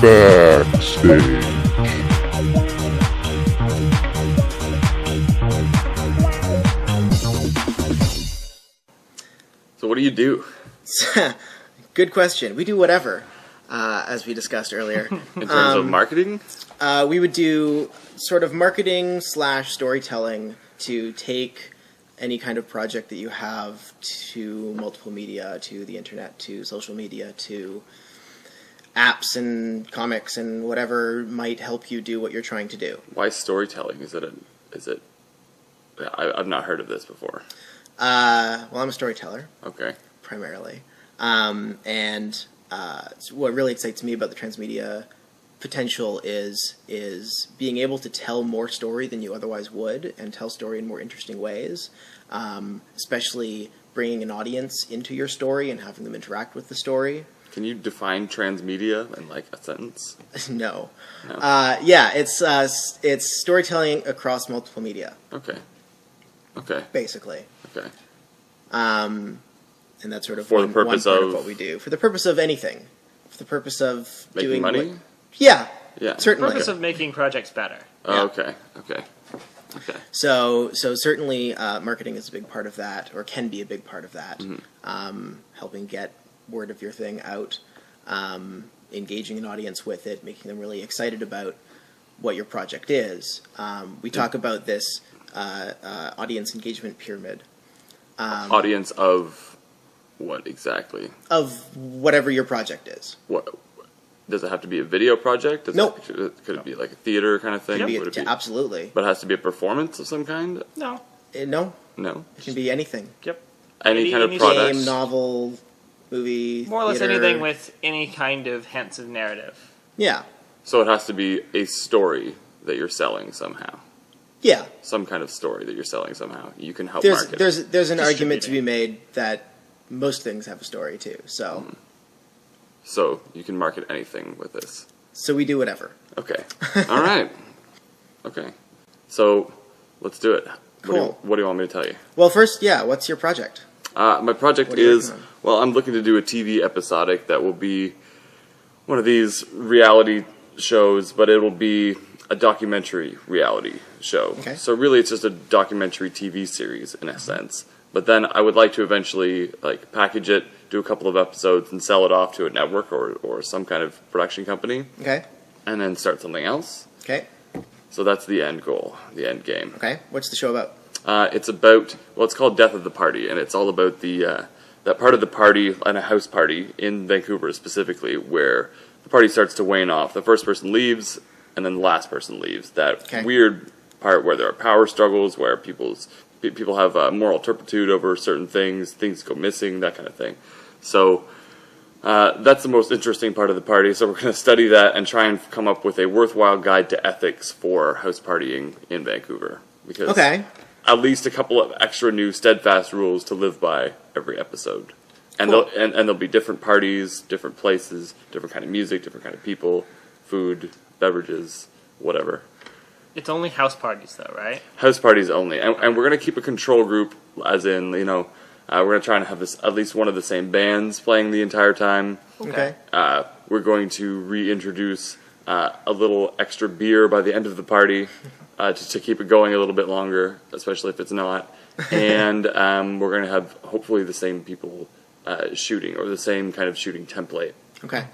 Backstage. So what do you do? Good question. We do whatever, as we discussed earlier. In terms of marketing? We would do sort of marketing / storytelling to take any kind of project that you have to multiple media, to the internet, to social media, to apps and comics and whatever might help you do what you're trying to do. Why storytelling? I've not heard of this before. Well, I'm a storyteller. Okay. Primarily. And what really excites me about the transmedia potential is being able to tell more story than you otherwise would, and tell story in more interesting ways, especially bringing an audience into your story and having them interact with the story. Can you define transmedia in like a sentence? No. No. Yeah, it's storytelling across multiple media. Okay. Basically. Okay. And that's sort of For the one purpose part of what we do. For the purpose of anything. For the purpose of making doing money? Yeah. Yeah. Certainly. Purpose of making projects better. Oh, okay. So certainly marketing is a big part of that, or can be a big part of that. Mm-hmm. Helping get word of your thing out, engaging an audience with it, making them really excited about what your project is. We talk about this audience engagement pyramid. Audience of what exactly? Of whatever your project is. What does it have to be a video project? Nope. Could it be like a theater kind of thing? Would it be, absolutely. but it has to be a performance of some kind? No. No. No. It can be anything. Yep. Any kind of any product? Game, novel, movie, More or less theater. anything with any kind of hints of narrative. Yeah. So it has to be a story that you're selling somehow. Yeah. Some kind of story that you're selling somehow. You can help There's market. there's an argument to be made that most things have a story too. So So you can market anything with this. so we do whatever. Okay. All right. Okay. So let's do it. Cool. What do you want me to tell you? Well, first, yeah, what's your project? My project What are you is, working on? well, I'm looking to do a TV episodic that will be one of these reality shows, but it will be a documentary reality show. Okay. So really it's just a documentary TV series in a sense. But then I would like to eventually like package it, do a couple of episodes, and sell it off to a network or some kind of production company, Okay. and then start something else. Okay. So that's the end goal, the end game. Okay. What's the show about? It's about, well, it's called Death of the Party, and it's all about the that part of the party, and a house party in Vancouver specifically, where the party starts to wane off. The first person leaves, and then the last person leaves. That Okay. weird part where there are power struggles, where people have moral turpitude over certain things go missing, that kind of thing. So that's the most interesting part of the party. So we're going to study that and try and come up with a worthwhile guide to ethics for house partying in Vancouver. Because Okay. at least a couple of extra new steadfast rules to live by every episode. And Cool. there'll be different parties, different places, different kind of music, different kind of people, food, beverages, whatever. It's only house parties, though, right? House parties only. And we're going to keep a control group, as in, we're going to try and have at least one of the same bands playing the entire time. Okay. We're going to reintroduce a little extra beer by the end of the party to keep it going a little bit longer, especially if it's not. And we're going to have hopefully the same people shooting, or the same kind of shooting template. Okay.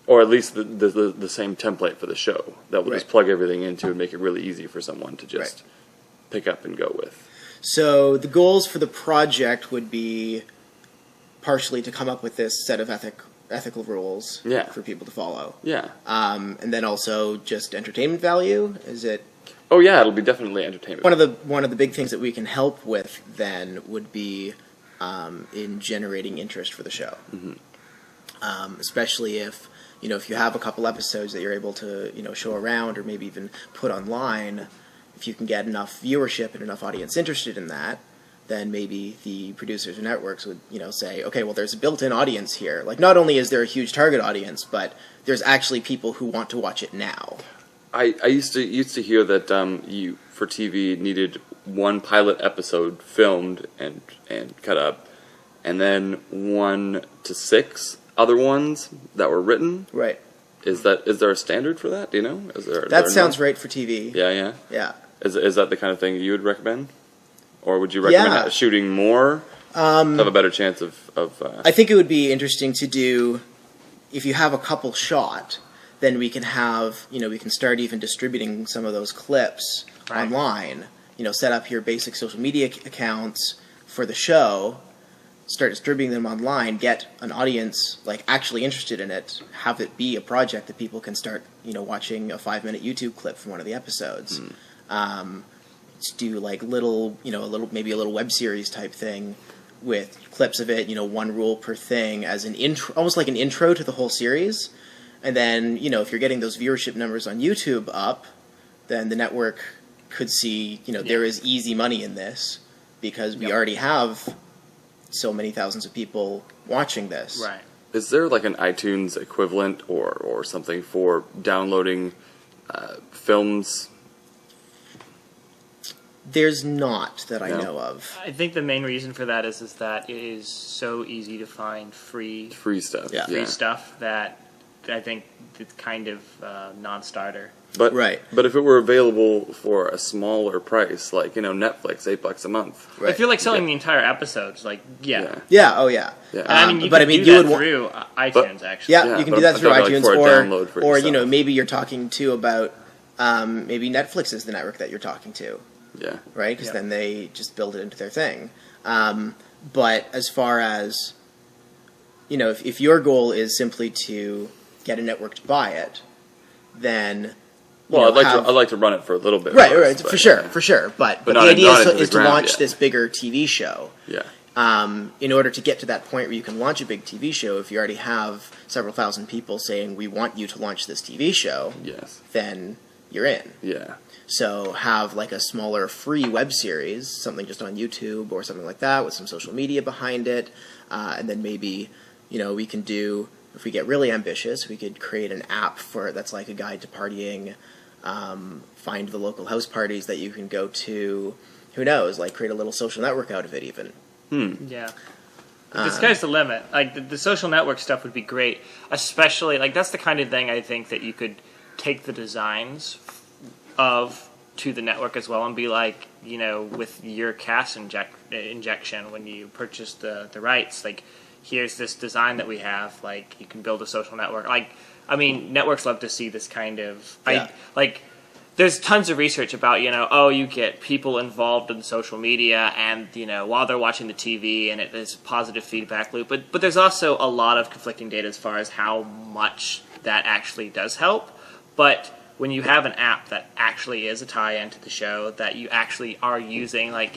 Or at least the same template for the show that we'll just Right. plug everything into and make it really easy for someone to just pick up and go with. So the goals for the project would be partially to come up with this set of ethical rules Yeah. for people to follow. Yeah. And then also just entertainment value. Is it Oh yeah, it'll be definitely entertainment. one of the big things that we can help with then would be in generating interest for the show. Especially if you have a couple episodes that you're able to show around or maybe even put online. If you can get enough viewership and enough audience interested in that, then maybe the producers or networks would say, okay, well, there's a built-in audience here. Like, not only is there a huge target audience, but there's actually people who want to watch it now. I used to hear that you for TV needed one pilot episode filmed and cut up, and then 1 to 6 other ones that were written. Right. Is there a standard for that? Do you know? Is there? That sounds right for TV. Yeah. Yeah. Is that the kind of thing you would recommend, or would you recommend shooting more? Have a better chance of. I think it would be interesting to do, if you have a couple shot, then we can have, we can start even distributing some of those clips online. Set up your basic social media accounts for the show, start distributing them online, get an audience like actually interested in it, have it be a project that people can start, watching a 5-minute YouTube clip from one of the episodes. Do like maybe a little web series type thing with clips of it, one rule per thing as an intro, almost like an intro to the whole series. And then, if you're getting those viewership numbers on YouTube up, then the network could see, there is easy money in this because we already have so many thousands of people watching this. Right. Is there like an iTunes equivalent or something for downloading films? There's not that I know of. I think the main reason for that is that it is so easy to find free Stuff. Yeah. free stuff that I think it's kind of non-starter. But Right. But if it were available for a smaller price, like Netflix, $8 a month. Right. If you're like selling the entire episodes, like Yeah. Yeah, oh yeah. Yeah. And I mean, you but can I mean, do you that would through iTunes, actually. Yeah, Yeah, you can but do that I'm through talking iTunes, like for a download for or yourself. maybe you're talking too about maybe Netflix is the network that you're talking to, Yeah. right? Because Yeah. then they just build it into their thing. But as far as if your goal is simply to get a network to buy it, then Well, I'd like to run it for a little bit. right, first, for but, sure, yeah. for sure. But But the not idea into the is to ground launch yet. this bigger TV show. Yeah. In order to get to that point where you can launch a big TV show, if you already have several thousand people saying, we want you to launch this TV show, Yes. then you're in. Yeah. So have like a smaller free web series, something just on YouTube or something like that with some social media behind it. And then maybe, we can do, if we get really ambitious, we could create an app that's like a guide to partying, find the local house parties that you can go to, who knows, like create a little social network out of it even. Yeah. The sky's the limit. Like, the social network stuff would be great. Especially, like, that's the kind of thing I think that you could take the designs of to the network as well and be like, with your CAS injection, when you purchase the rights, like, here's this design that we have. Like, you can build a social network. Like, I mean, networks love to see this kind of... Yeah. There's tons of research about, you get people involved in social media and, while they're watching the TV and there's a positive feedback loop. But there's also a lot of conflicting data as far as how much that actually does help. But when you have an app that actually is a tie-in to the show, that you actually are using, like,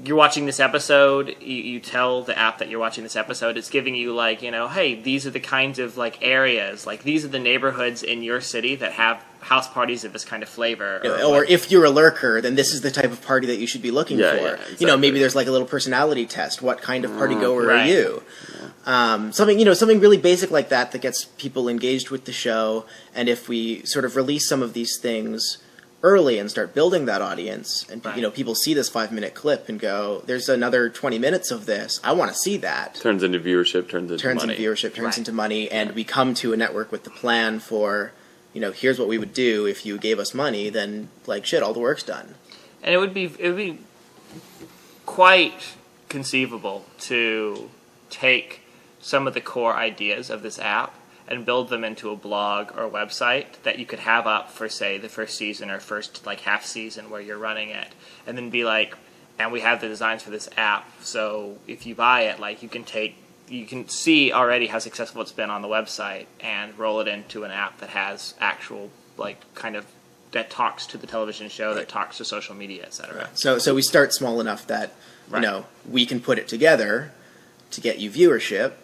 you're watching this episode, you tell the app that you're watching this episode, it's giving you, like, hey, these are the kinds of, like, areas, like, these are the neighborhoods in your city that have house parties of this kind of flavor. Or if you're a lurker, then this is the type of party that you should be looking Yeah, for. yeah, exactly. Maybe there's like a little personality test. What kind of party goer Right. are you? Something really basic like that gets people engaged with the show. And if we sort of release some of these things early and start building that audience, and Right. people see this 5-minute clip and go, "There's another 20 minutes of this. I want to see that." Turns into viewership, turns into money. Turns Right. into money, and we come to a network with the plan for, here's what we would do if you gave us money. Then, like, shit, all the work's done. And it would be quite conceivable to take some of the core ideas of this app and build them into a blog or website that you could have up for, say, the first season or first, like, half season where you're running it, and then be like, and we have the designs for this app, so if you buy it, like, you can see already how successful it's been on the website and roll it into an app that has actual, like, kind of, that talks to the television show, that talks to social media, etc. So we start small enough that Right. we can put it together to get you viewership,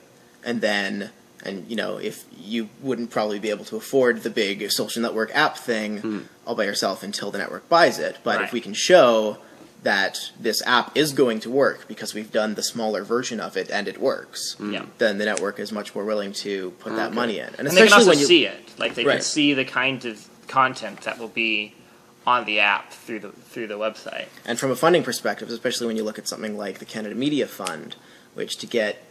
and then if you wouldn't probably be able to afford the big social network app thing all by yourself until the network buys it, but Right. if we can show that this app is going to work because we've done the smaller version of it and it works, Yeah. then the network is much more willing to put that money in. And they can also when you see it. Like, they can Right. see the kind of content that will be on the app through the website. And from a funding perspective, especially when you look at something like the Canada Media Fund, which to get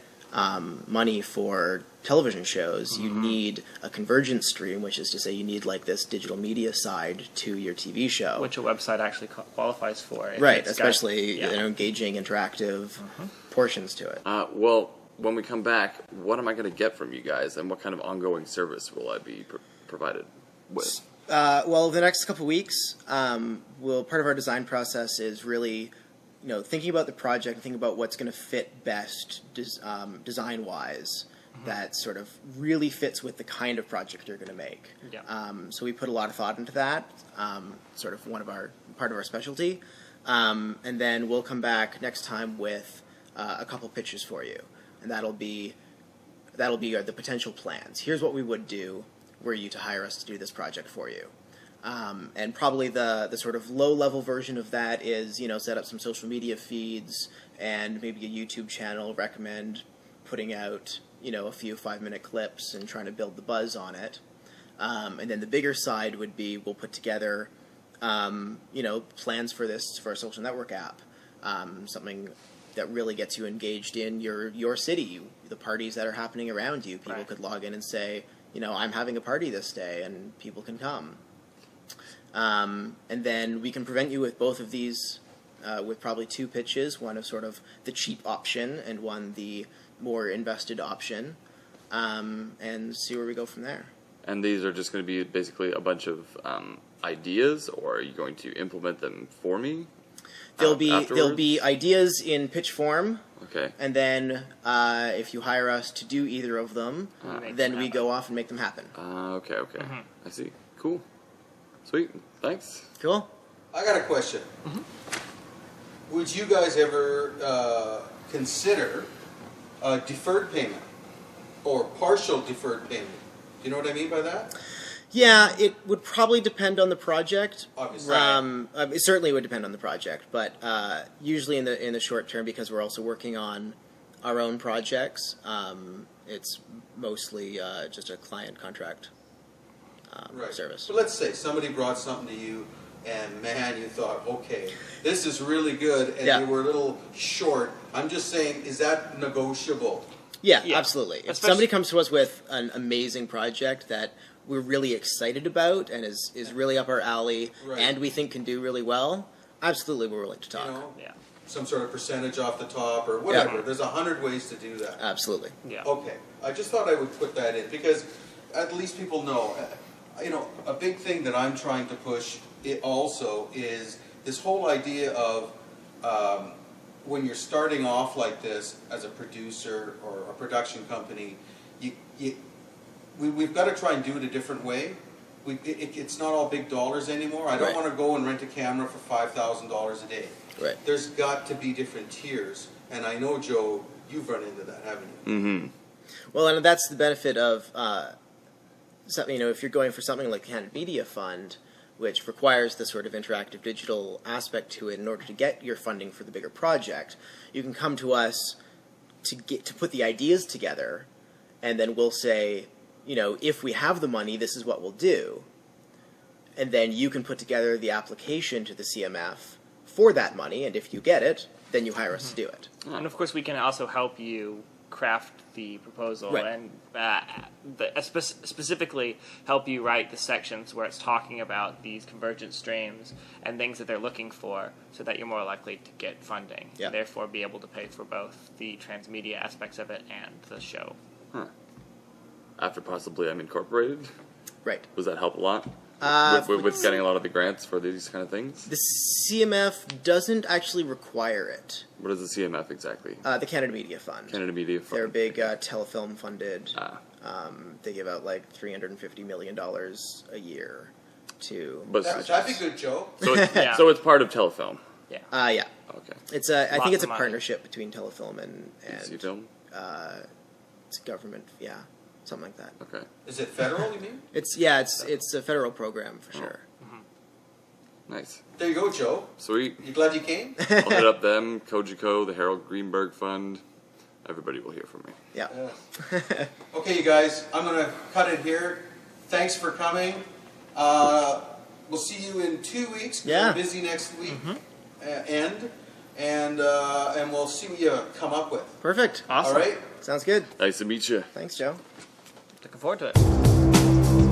money for television shows, you need a convergent stream, which is to say you need like this digital media side to your TV show. Which a website actually qualifies for. Right, It's especially got- yeah. engaging, interactive portions to it. Well, when we come back, what am I going to get from you guys, and what kind of ongoing service will I be provided with? Well, the next couple weeks, part of our design process is really, thinking about the project and thinking about what's going to fit best design-wise. That sort of really fits with the kind of project you're going to make. Yeah. So we put a lot of thought into that. Sort of part of our specialty, and then we'll come back next time with a couple pitches for you, and that'll be the potential plans. Here's what we would do were you to hire us to do this project for you. And probably the sort of low-level version of that is, set up some social media feeds and maybe a YouTube channel, recommend putting out, a few 5-minute clips and trying to build the buzz on it. And then the bigger side would be we'll put together, plans for our social network app, something that really gets you engaged in your city, the parties that are happening around you. People Right. could log in and say, I'm having a party this day, and people can come. And then we can present you with both of these, with probably 2 pitches, one of sort of the cheap option and one the more invested option, and see where we go from there. And these are just going to be basically a bunch of ideas, or are you going to implement them for me? There'll be Afterwards? ideas in pitch form, Okay. and then if you hire us to do either of them, Make then them we happen. go off and make them happen. Okay. I see. Cool. Sweet. Thanks. Cool. I got a question. Would you guys ever consider deferred payment or partial deferred payment? Do you know what I mean by that? Yeah, it would probably depend on the project. Obviously. It certainly would depend on the project, but usually in the short term, because we're also working on our own projects, it's mostly just a client contract Right. service. So let's say somebody brought something to you, and man, you thought, okay, this is really good, and Yeah. you were a little short. I'm just saying, is that negotiable? Yeah, Yeah. absolutely. If Especially- somebody comes to us with an amazing project that we're really excited about and is really up our alley, Right. and we think can do really well, absolutely we're willing to talk. You know, Yeah. some sort of percentage off the top or whatever. Yeah. There's 100 ways to do that. Absolutely. Yeah. Okay, I just thought I would put that in because at least people know. A big thing that I'm trying to push also is this whole idea of when you're starting off like this as a producer or a production company, we've got to try and do it a different way. It's not all big dollars anymore. I don't Right. want to go and rent a camera for $5,000 a day. Right. There's got to be different tiers, and I know, Joe, you've run into that, haven't you? Mm-hmm. Well, and that's the benefit of something. If you're going for something like the Canada Media Fund, which requires the sort of interactive digital aspect to it in order to get your funding for the bigger project, you can come to us to put the ideas together, and then we'll say, if we have the money, this is what we'll do, and then you can put together the application to the CMF for that money, and if you get it, then you hire us to do it. And of course, we can also help you craft the proposal Right. and specifically help you write the sections where it's talking about these convergent streams and things that they're looking for, so that you're more likely to get funding, Yeah. and therefore be able to pay for both the transmedia aspects of it and the show. After possibly I'm incorporated, Right. does that help a lot? Uh, with getting a lot of the grants for these kind of things? The CMF doesn't actually require it. What is the CMF exactly? The Canada Media Fund. Canada Media Fund. They're big telefilm funded. Ah. They give out like $350 million a year to. But That'd be good, Joe. so it's, Yeah. so it's part of Telefilm. Yeah. Yeah. Okay. It's I Lots think it's a of money. partnership between Telefilm and DC Film. it's government. Yeah, something like that. Okay. Is it federal, you mean? It's a federal program for sure. Nice. There you go, Joe. Sweet. You glad you came? I'll hit up them, Kojiko, the Harold Greenberg Fund. Everybody will hear from me. Yeah. Okay, you guys, I'm going to cut it here. Thanks for coming. We'll see you in 2 weeks. 'Cause Yeah. We're busy next week. End. and we'll see what you come up with. Perfect. Awesome. All right. Sounds good. Nice to meet you. Thanks, Joe. Looking forward to it.